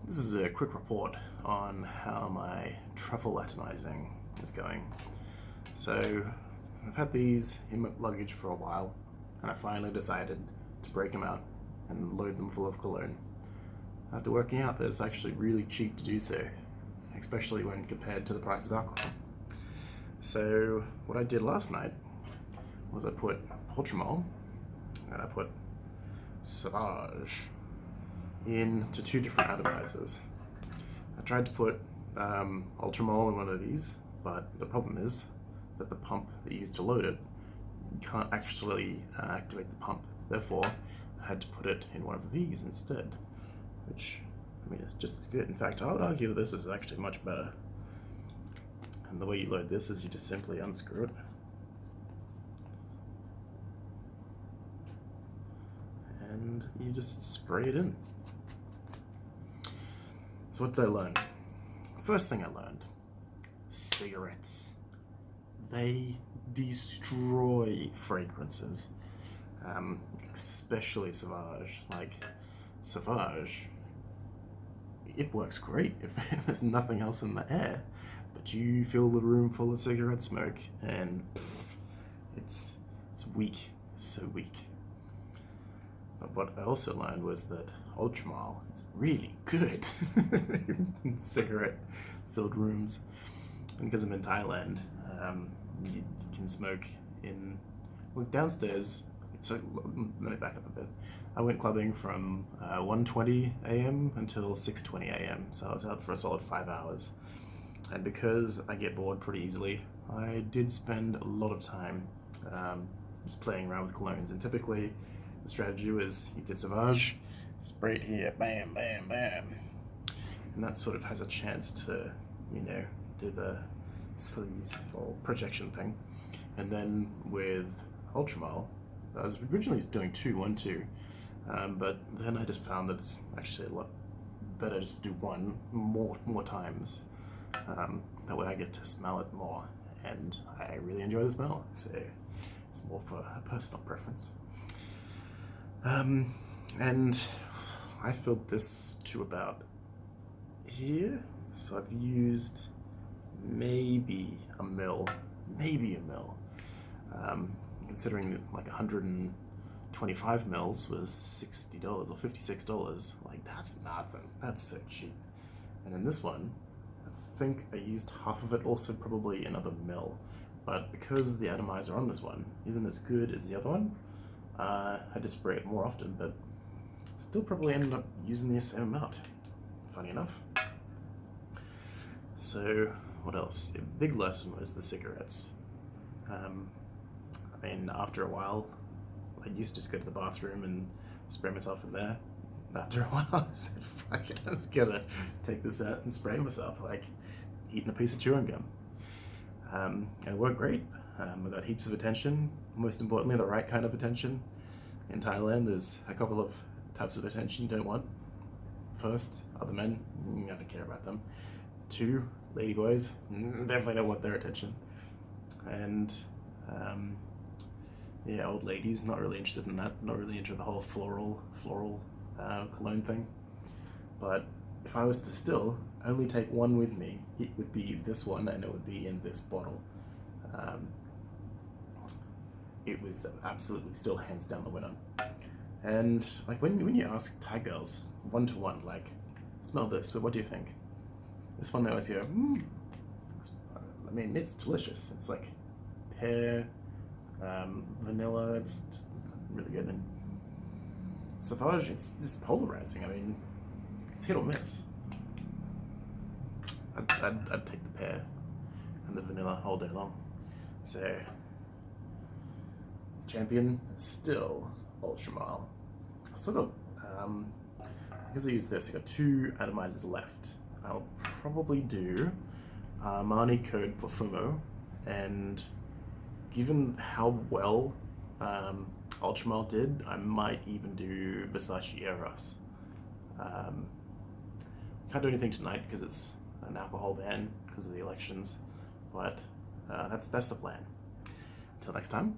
This is a quick report on how my truffle atomizing is going. So I've had these in my luggage for a while, and I finally decided to break them out and load them full of cologne. After working out that it's actually really cheap to do so, especially when compared to the price of alcohol. So what I did last night was I put Ultramol and I put Sauvage into two different atomizers. I tried to put Ultramol in one of these, but the problem is that the pump that you use to load it, you can't actually activate the pump. Therefore, I had to put it in one of these instead, which, I mean, it's just as good. In fact, I would argue that this is actually much better. And the way you load this is you just simply unscrew it. And you just spray it in. So what did I learn? First thing I learned, cigarettes. They destroy fragrances, especially Sauvage. Like, Sauvage, it works great if there's nothing else in the air, but you fill the room full of cigarette smoke and it's weak, it's so weak. But what I also learned was that Ultramol is really good in cigarette-filled rooms. And because I'm in Thailand, you can smoke in, well, downstairs. So let me back up a bit. I went clubbing from 1:20 a.m. until 6:20 a.m. So I was out for a solid 5 hours. And because I get bored pretty easily, I did spend a lot of time just playing around with colognes. And typically, the strategy was you get Sauvage, spray it here, bam, bam, bam. And that sort of has a chance to, you know, do the sleaze or projection thing. And then with Ultramol, I was originally doing 2, 1, 2, but then I just found that it's actually a lot better just to do one more times. That way I get to smell it more, and I really enjoy the smell, so it's more for a personal preference. And I filled this to about here, so I've used maybe a mil, considering that like 125 mils was $60 or $56, like that's nothing, that's so cheap. And in this one, I think I used half of it, also probably another mil, but because the atomizer on this one isn't as good as the other one, I had to spray it more often, but still probably ended up using the same amount, funny enough. So what else? The big lesson was the cigarettes. I mean, after a while, I used to just go to the bathroom and spray myself in there. After a while, I said, fuck it, I'm just gonna take this out and spray myself, like eating a piece of chewing gum. And it worked great. I got heaps of attention, most importantly, the right kind of attention. In Thailand, there's a couple of types of attention you don't want. First, other men, you don't care about them. 2, ladyboys, definitely don't want their attention. And yeah, old ladies, not really interested in that, not really into the whole floral cologne thing. But if I was to still only take one with me, it would be this one, and it would be in this bottle. It was absolutely still hands down the winner. And like when you ask Thai girls 1-to-1, like, smell this, but what do you think? This one they always go, I mean, it's delicious. It's like pear, vanilla, it's really good. And Sauvage, it's just polarizing. I mean, it's hit or miss. I'd take the pear and the vanilla all day long. So, champion is still Ultramol. I still got, because I use this, I got 2 atomizers left. I'll probably do Armani Code Profumo, and given how well Ultramol did, I might even do Versace Eros. Can't do anything tonight because it's an alcohol ban because of the elections, but that's the plan. Until next time.